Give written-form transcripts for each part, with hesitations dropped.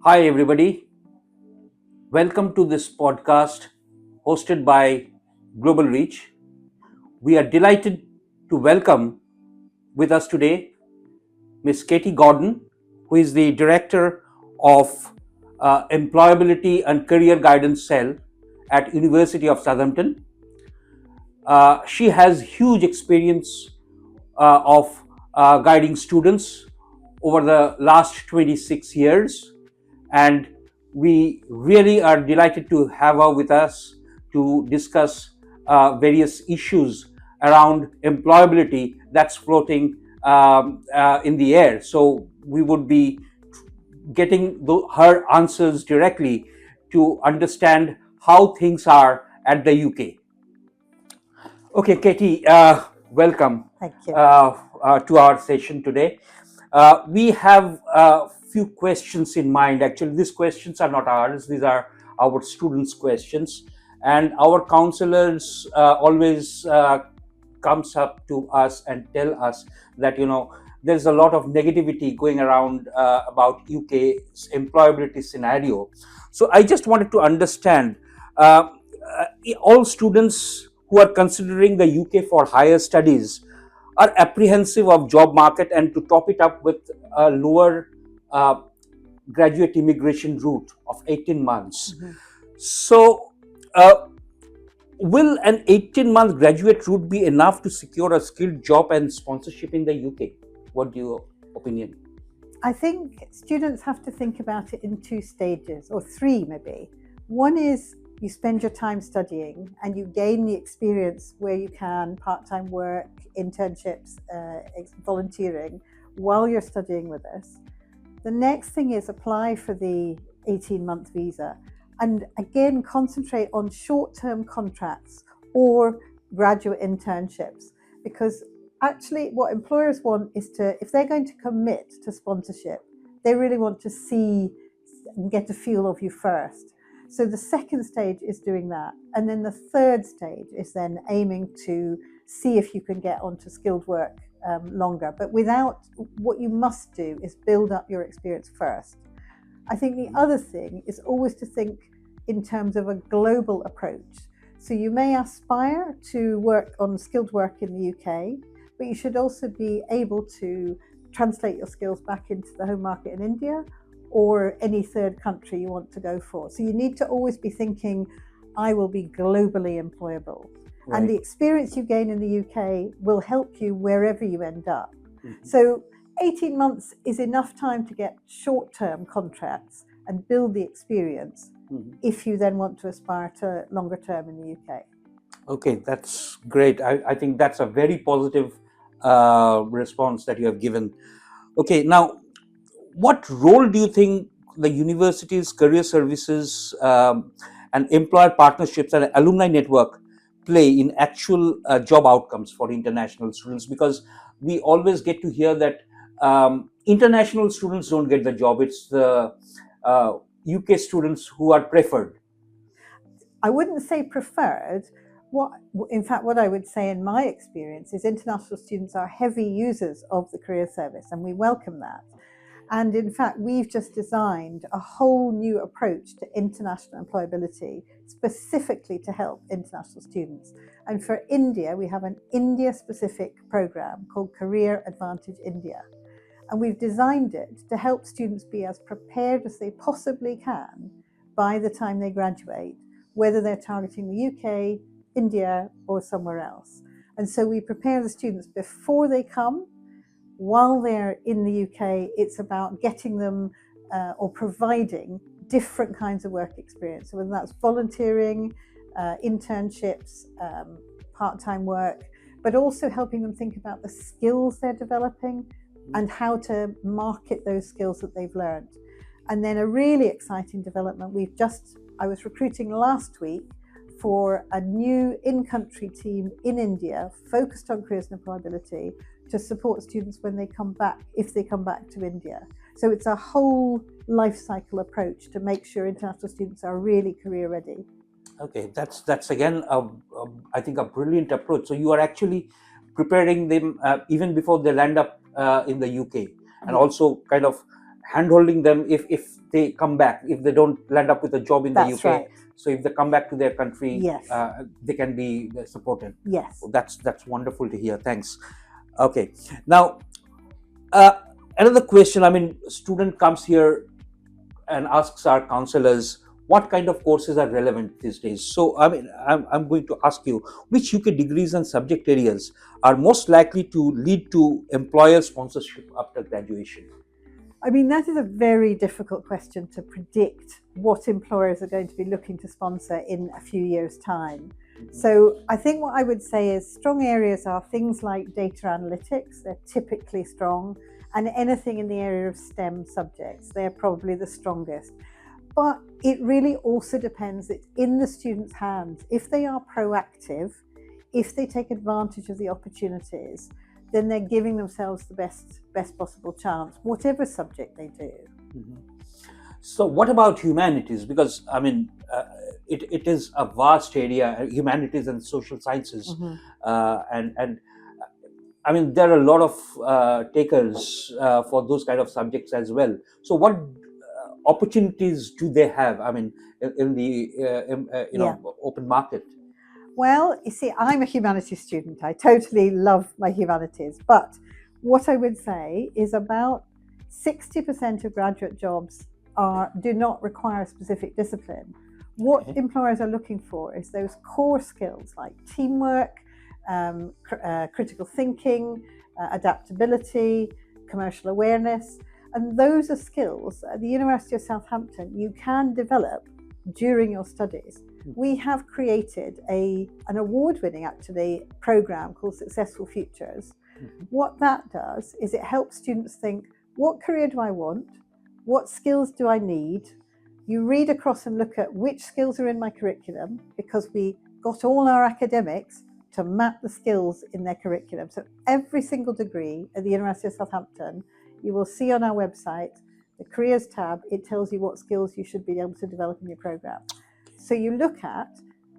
Hi, everybody. Welcome to this podcast hosted by Global Reach. We are delighted to welcome with us today Ms. Katy Gordon, who is the Director of Employability and Career Guidance Cell at University of Southampton. She has huge experience of guiding students over the last 26 years, and we really are delighted to have her with us to discuss various issues around employability that's floating in the air. So we would be getting her answers directly to understand how things are at the UK. Okay, Katy, welcome Thank you. to our session today. We have a few questions in mind. Actually, these questions are not ours, these are our students' questions. And our counselors always comes up to us and tell us that, there's a lot of negativity going around about UK's employability scenario. So I just wanted to understand, all students who are considering the UK for higher studies are apprehensive of job market, and to top it up with a lower uh, graduate immigration route of 18 months. Mm-hmm. So will an 18-month graduate route be enough to secure a skilled job and sponsorship in the UK? What do your opinion? I think students have to think about it in two stages, or three maybe. One is you spend your time studying and you gain the experience where you can, part-time work, internships, volunteering, while you're studying with us. The next thing is apply for the 18-month visa, and again concentrate on short-term contracts or graduate internships, because actually what employers want is to, if they're going to commit to sponsorship, they really want to see and get a feel of you first. So the second stage is doing that, and then the third stage is then aiming to see if you can get onto skilled work longer. But what you must do is build up your experience first. I think the other thing is always to think in terms of a global approach. So you may aspire to work on skilled work in the UK, but you should also be able to translate your skills back into the home market in India or any third country you want to go for. So you need to always be thinking, I will be globally employable. Right. And the experience you gain in the UK will help you wherever you end up. Mm-hmm. So 18 months is enough time to get short-term contracts and build the experience, Mm-hmm. if you then want to aspire to longer term in the UK. Okay, that's great. I think that's a very positive response that you have given. Okay, now, what role do you think the university's career services and employer partnerships and alumni network play in actual job outcomes for international students? Because we always get to hear that international students don't get the job, it's the UK students who are preferred. I wouldn't say preferred. In fact, what I would say in my experience is international students are heavy users of the career service, and we welcome that. And in fact, we've just designed a whole new approach to international employability, specifically to help international students. And for India, we have an India-specific program called Career Advantage India. And we've designed it to help students be as prepared as they possibly can by the time they graduate, whether they're targeting the UK, India, or somewhere else. And so we prepare the students before they come. While they're in the UK, it's about getting them or providing different kinds of work experience. So whether that's volunteering, internships, part-time work, but also helping them think about the skills they're developing and how to market those skills that they've learned. And then a really exciting development, I was recruiting last week for a new in-country team in India focused on careers and employability to support students when they come back, if they come back to India. So it's a whole life cycle approach to make sure international students are really career ready. Okay, that's again I think a brilliant approach. So you are actually preparing them even before they land up in the UK, and Yeah. also kind of handholding them if they come back, if they don't land up with a job in the That's UK. right. So if they come back to their country, Yes. they can be supported. Yes. That's wonderful to hear. Thanks. Okay. Now, another question. I mean, student comes here and asks our counselors what kind of courses are relevant these days. So, I mean, I'm going to ask you, which UK degrees and subject areas are most likely to lead to employer sponsorship after graduation? I mean, that is a very difficult question to predict what employers are going to be looking to sponsor in a few years' time. So I think what I would say is strong areas are things like data analytics, they're typically strong, and anything in the area of STEM subjects, they're probably the strongest. But it really also depends, it's in the student's hands. If they are proactive, if they take advantage of the opportunities, then they're giving themselves the best possible chance, whatever subject they do. Mm-hmm. So what about humanities? Because I mean, it is a vast area, humanities and social sciences, and I mean there are a lot of takers for those kind of subjects as well. So what opportunities do they have? I mean, in the open market. Well, you see, I'm a humanities student. I totally love my humanities. But what I would say is about 60% of graduate jobs do not require a specific discipline. What employers are looking for is those core skills like teamwork, critical thinking, adaptability, commercial awareness. And those are skills at the University of Southampton you can develop during your studies. We have created an award-winning, actually, program called Successful Futures. What that does is it helps students think, what career do I want? What skills do I need? You read across and look at which skills are in my curriculum, because we got all our academics to map the skills in their curriculum. So every single degree at the University of Southampton, you will see on our website, the careers tab, it tells you what skills you should be able to develop in your program. So you look at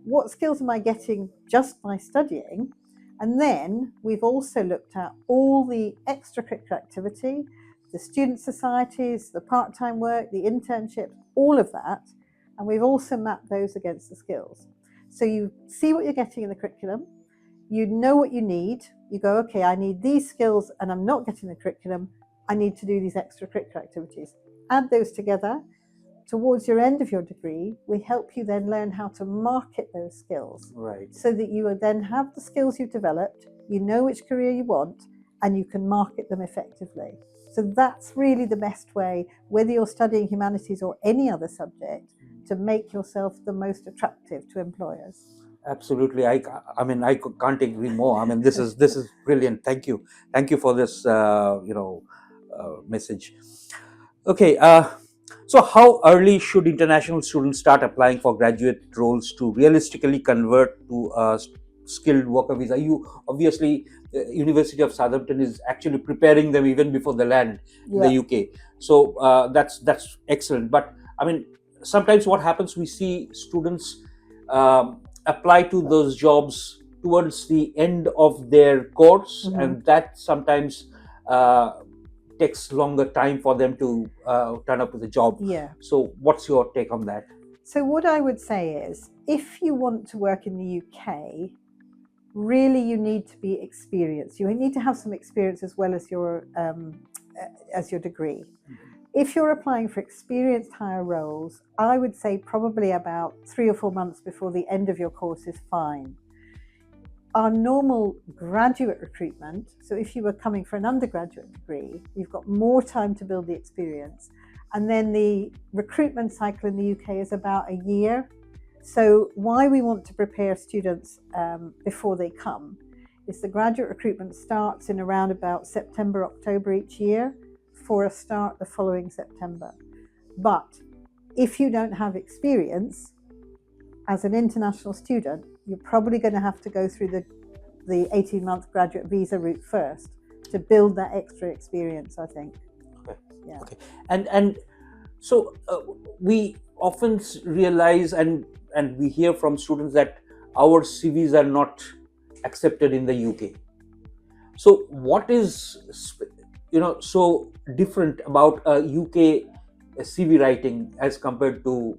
what skills am I getting just by studying, and then we've also looked at all the extracurricular activity, the student societies, the part-time work, the internships, all of that, and we've also mapped those against the skills. So you see what you're getting in the curriculum, you know what you need, you go, okay, I need these skills and I'm not getting the curriculum, I need to do these extracurricular activities. Add those together. Towards your end of your degree, we help you then learn how to market those skills. Right. So that you will then have the skills you've developed, you know which career you want, and you can market them effectively. So that's really the best way, whether you're studying humanities or any other subject, to make yourself the most attractive to employers. Absolutely. I mean, I can't agree more. I mean, this is brilliant. Thank you for this message. Okay. So how early should international students start applying for graduate roles to realistically convert to a skilled worker visa? You obviously, University of Southampton is actually preparing them even before they land in the UK. So that's excellent. But I mean, sometimes what happens, we see students apply to those jobs towards the end of their course, and that sometimes takes longer time for them to turn up with a job. Yeah. So what's your take on that? So what I would say is, if you want to work in the UK, really you need to be experienced. You need to have some experience as well as your degree. If you're applying for experienced hire roles, I would say probably about 3 or 4 months before the end of your course is fine. Our normal graduate recruitment, so if you were coming for an undergraduate degree, you've got more time to build the experience. And then the recruitment cycle in the UK is about a year. So why we want to prepare students before they come is the graduate recruitment starts in around about September, October each year, for a start the following September. But if you don't have experience as an international student, you're probably going to have to go through the 18-month graduate visa route first to build that extra experience, I think. Okay. Yeah. Okay. And so we often realize and we hear from students that our CVs are not accepted in the UK. So what is so different about UK CV writing as compared to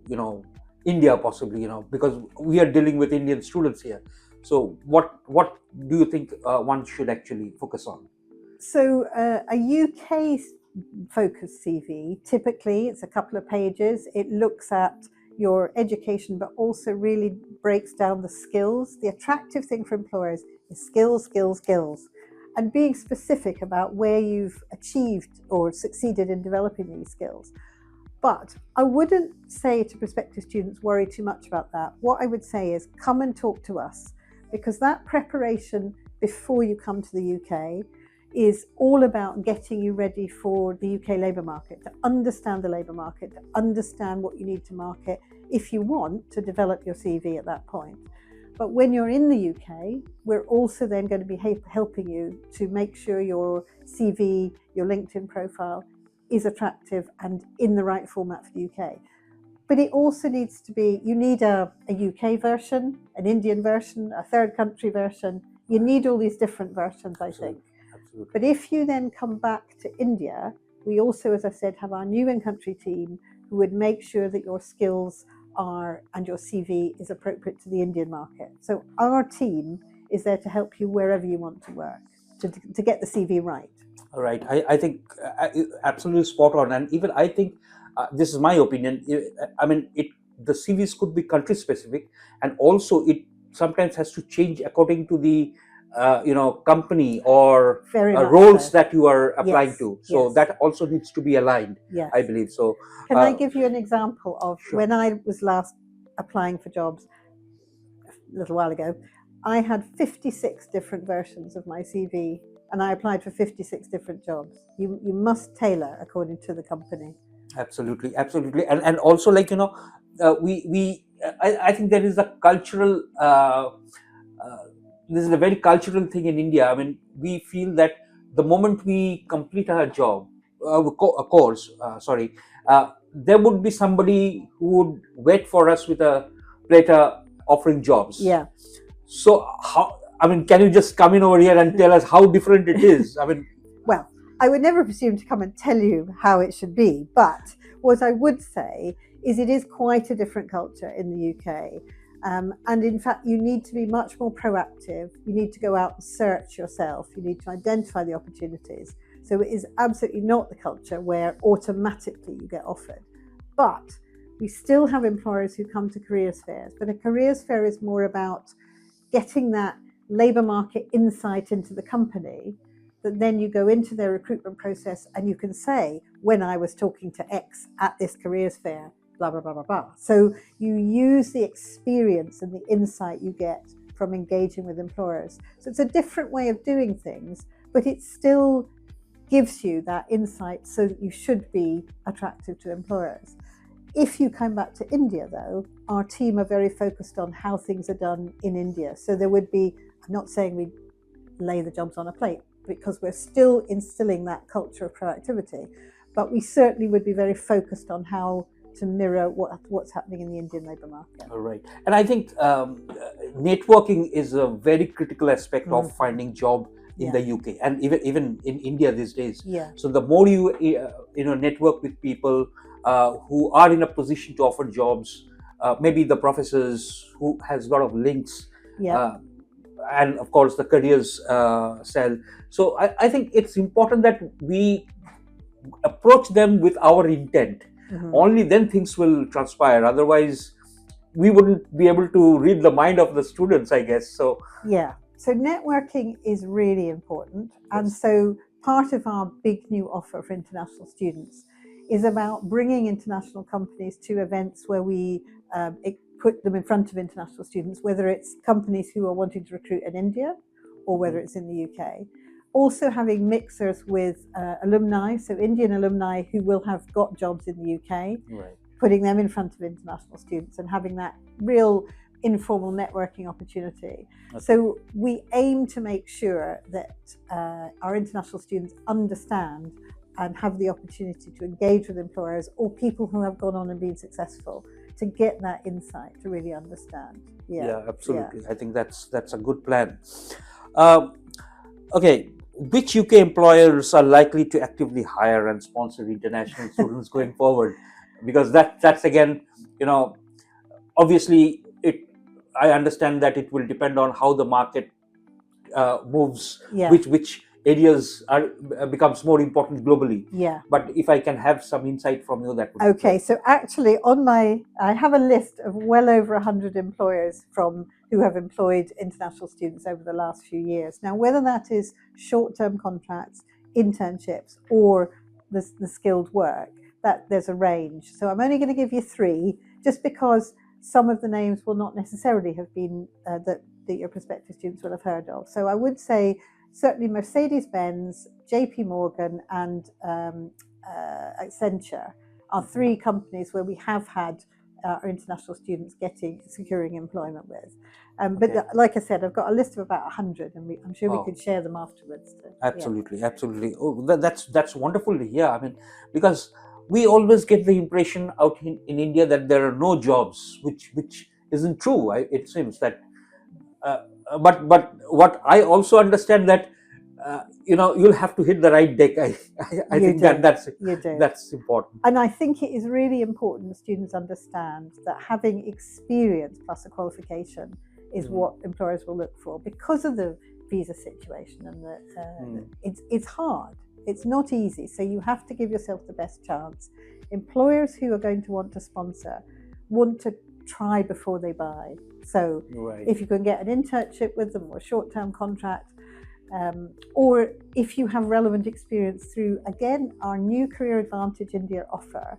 India, possibly, because we are dealing with Indian students here. So what do you think one should actually focus on? So a UK focused CV, typically it's a couple of pages. It looks at your education, but also really breaks down the skills. The attractive thing for employers is skills, skills, skills, and being specific about where you've achieved or succeeded in developing these skills. But I wouldn't say to prospective students, worry too much about that. What I would say is come and talk to us, because that preparation before you come to the UK is all about getting you ready for the UK labour market, to understand the labour market, to understand what you need to market if you want to develop your CV at that point. But when you're in the UK, we're also then going to be helping you to make sure your CV, your LinkedIn profile is attractive and in the right format for the UK. But it also needs to be, you need a UK version, an Indian version, a third country version. You need all these different versions, I think. Absolutely. But if you then come back to India, we also, as I said, have our new in-country team who would make sure that your skills are and your CV is appropriate to the Indian market. So our team is there to help you wherever you want to work, to get the CV right. All right. I think absolutely spot on. And even I think this is my opinion. I mean, the CVs could be country specific, and also it sometimes has to change according to the company or Very much roles so. that you are applying Yes, to. So yes. that also needs to be aligned, Yes. I believe. So Can I give you an example of sure. when I was last applying for jobs a little while ago? I had 56 different versions of my CV and I applied for 56 different jobs. You must tailor according to the company. Absolutely, absolutely. And also, like, we I think there is a cultural uh, this is a very cultural thing in India. I mean, we feel that the moment we complete our job, a course, sorry, there would be somebody who would wait for us with a platter offering jobs. Yeah. So how? I mean, can you just come in over here and tell us how different it is? I mean, well, I would never presume to come and tell you how it should be, but what I would say is it is quite a different culture in the UK. And in fact, you need to be much more proactive. You need to go out and search yourself. You need to identify the opportunities. So it is absolutely not the culture where automatically you get offered. But we still have employers who come to careers fairs, but a careers fair is more about getting that labour market insight into the company, that then you go into their recruitment process and you can say, when I was talking to X at this careers fair, blah, blah, blah, blah, blah. So you use the experience and the insight you get from engaging with employers. So it's a different way of doing things, but it still gives you that insight so that you should be attractive to employers. If you come back to India, though, our team are very focused on how things are done in India. So there would be, I'm not saying we lay the jobs on a plate, because we're still instilling that culture of proactivity, but we certainly would be very focused on how to mirror what's happening in the Indian labour market. all right. And I think networking is a very critical aspect of finding job in the UK, and even in India these days. Yeah. So the more you network with people who are in a position to offer jobs, maybe the professors who has a lot of links, and of course the careers cell. So I think it's important that we approach them with our intent. Only then things will transpire. Otherwise, we wouldn't be able to read the mind of the students, I guess. So yeah. So networking is really important. And so part of our big new offer for international students is about bringing international companies to events where we put them in front of international students, whether it's companies who are wanting to recruit in India or whether it's in the UK. Also having mixers with alumni, so Indian alumni who will have got jobs in the UK, putting them in front of international students and having that real informal networking opportunity. So we aim to make sure that our international students understand and have the opportunity to engage with employers or people who have gone on and been successful, to get that insight, to really understand. Yeah, absolutely. I think that's a good plan. Okay, which UK employers are likely to actively hire and sponsor international students going forward? Because that's again, you know, obviously it. I understand that it will depend on how the market moves, Yeah. which areas are becomes more important globally. Yeah. But if I can have some insight from you, that would be Okay, great. so actually, I have a list of well over 100 employers who have employed international students over the last few years. Now, whether that is short-term contracts, internships, or the skilled work, that there's a range. So I'm only going to give you three, just because some of the names will not necessarily have been that your prospective students will have heard of. So I would say certainly Mercedes-Benz, JP Morgan, and Accenture are three companies where we have had our international students securing employment with. But Okay. like I said, I've got a list of about 100, and I'm sure we Oh. could share them afterwards. Absolutely, absolutely. Oh, that's wonderful to hear. I mean, because we always get the impression out in India that there are no jobs, which isn't true. It seems that, uh, but what I also understand that you'll have to hit the right deck. I You think do. You do. that's important. And I think it is really important that students understand that having experience plus a qualification is what employers will look for, because of the visa situation, and it's hard. It's not easy. So you have to give yourself the best chance. Employers who are going to want to sponsor want to try before they buy. So Right. if you can get an internship with them or a short-term contract, or if you have relevant experience through, again, our new Career Advantage India offer,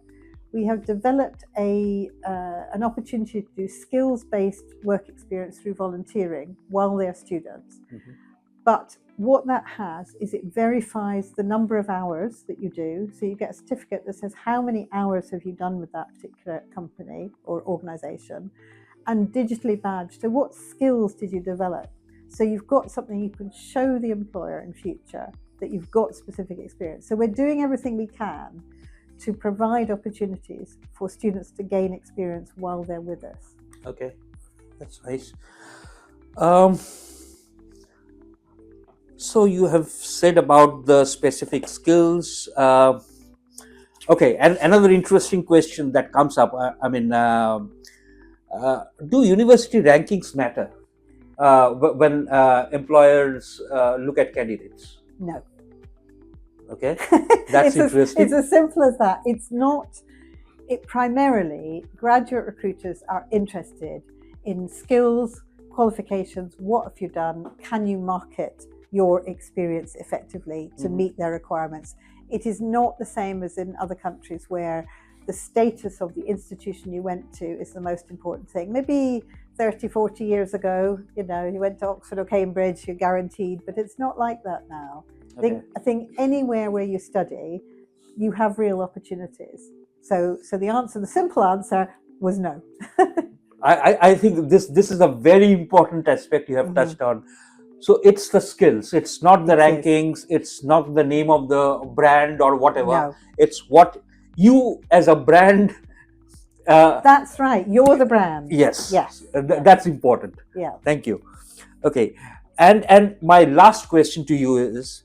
we have developed an opportunity to do skills-based work experience through volunteering while they're students. Mhm. But what that has is it verifies the number of hours that you do. So you get a certificate that says how many hours have you done with that particular company or organization, and digitally badged. So what skills did you develop? So you've got something you can show the employer in future that you've got specific experience. So we're doing everything we can to provide opportunities for students to gain experience while they're with us. Okay, that's nice. So you have said about the specific skills. Okay, and another interesting question that comes up. Do university rankings matter when employers look at candidates? No. Okay, that's interesting. It's as simple as that. It's not. It primarily, graduate recruiters are interested in skills, qualifications. What have you done? Can you market your experience effectively to meet their requirements? It is not the same as in other countries where the status of the institution you went to is the most important thing. Maybe 30, 40 years ago, you went to Oxford or Cambridge, you're guaranteed, but it's not like that now. Okay. I think anywhere where you study, you have real opportunities. So the simple answer was no. I think this is a very important aspect you have touched on. So it's the skills. It's not the rankings. It's not the name of the brand or whatever. No. It's what you as a brand. That's right. You're the brand. Yes. Yes. That's important. Yeah. Thank you. Okay. And my last question to you is,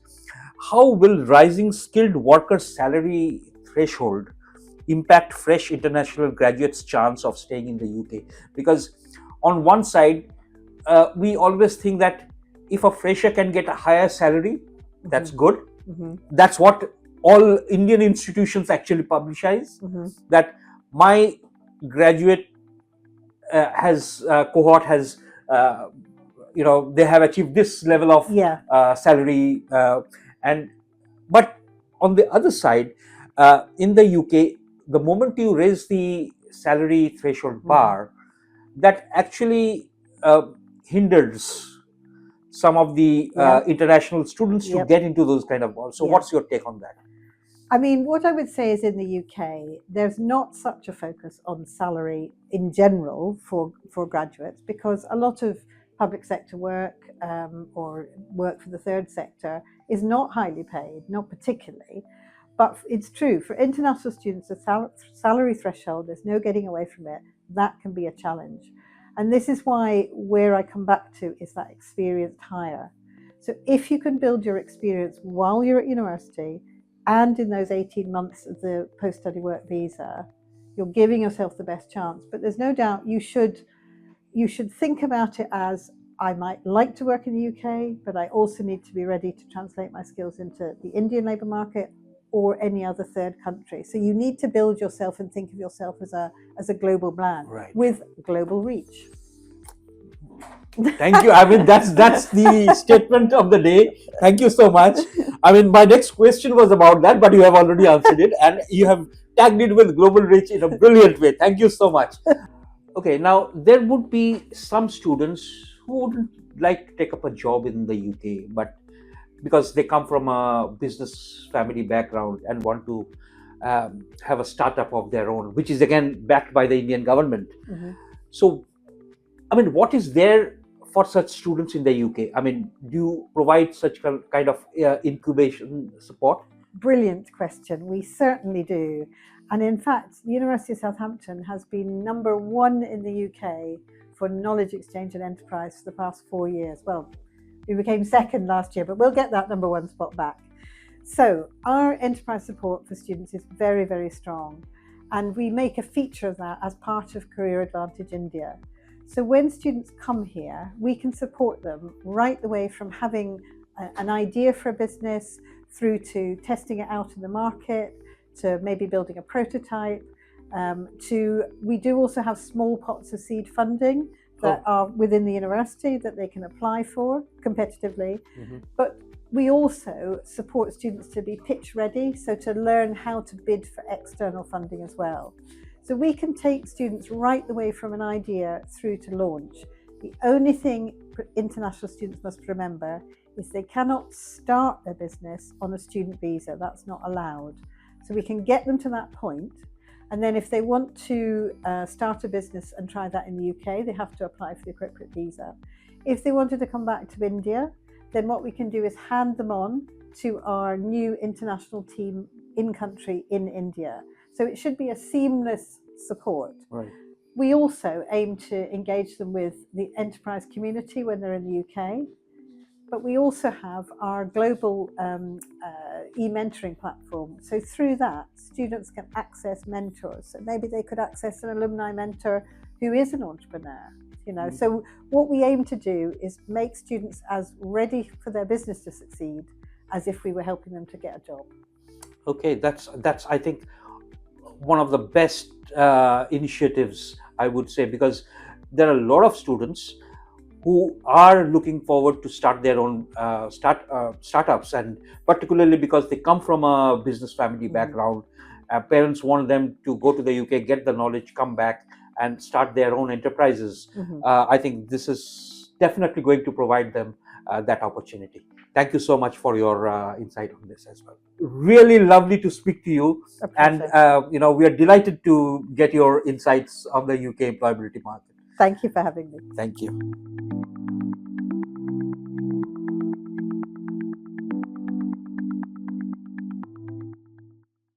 how will rising skilled worker salary threshold impact fresh international graduates' chance of staying in the UK? Because on one side, we always think that if a fresher can get a higher salary, that's good. That's what all Indian institutions actually publicize, that my graduate cohort has they have achieved this level of salary, but on the other side, in the UK, the moment you raise the salary threshold bar, that actually hinders some of the international students to get into those kind of balls. So what's your take on that? I mean, what I would say is in the UK, there's not such a focus on salary in general for graduates, because a lot of public sector work or work for the third sector is not highly paid, not particularly. But it's true, for international students, the salary threshold, there's no getting away from it. That can be a challenge. And this is why where I come back to is that experienced hire. So if you can build your experience while you're at university and in those 18 months of the post-study work visa, you're giving yourself the best chance. But there's no doubt you should think about it as, I might like to work in the UK, but I also need to be ready to translate my skills into the Indian labour market or any other third country. So you need to build yourself and think of yourself as a global brand with global reach. Thank you. I mean, that's the statement of the day. Thank you so much. I mean, my next question was about that, but you have already answered it, and you have tagged it with global reach in a brilliant way. Thank you so much. Okay, now there would be some students who wouldn't like to take up a job in the UK, but because they come from a business family background and want to have a startup of their own, which is again backed by the Indian government. Mm-hmm. So, I mean, what is there for such students in the UK? I mean, do you provide such kind of incubation support? Brilliant question. We certainly do. And in fact, the University of Southampton has been number one in the UK for knowledge exchange and enterprise for the past 4 years. Well, we became second last year, but we'll get that number one spot back. So our enterprise support for students is very, very strong. And we make a feature of that as part of Career Advantage India. So when students come here, we can support them right the way from having an idea for a business through to testing it out in the market, to maybe building a prototype, we do also have small pots of seed funding that are within the university that they can apply for competitively. Mm-hmm. But we also support students to be pitch ready, so to learn how to bid for external funding as well. So we can take students right the way from an idea through to launch. The only thing international students must remember is they cannot start their business on a student visa. That's not allowed. So we can get them to that point. And then if they want to start a business and try that in the UK, they have to apply for the appropriate visa. If they wanted to come back to India, then what we can do is hand them on to our new international team in country in India. So it should be a seamless support. Right. We also aim to engage them with the enterprise community when they're in the UK. But we also have our global e-mentoring platform. So through that, students can access mentors. So maybe they could access an alumni mentor who is an entrepreneur. So what we aim to do is make students as ready for their business to succeed as if we were helping them to get a job. Okay, that's I think one of the best initiatives, I would say, because there are a lot of students who are looking forward to start their own startups, and particularly because they come from a business family background. Parents want them to go to the UK, get the knowledge, come back and start their own enterprises. Mm-hmm. I think this is definitely going to provide them that opportunity. Thank you so much for your insight on this as well. Really lovely to speak to you, and we are delighted to get your insights on the UK employability market. Thank you for having me. Thank you.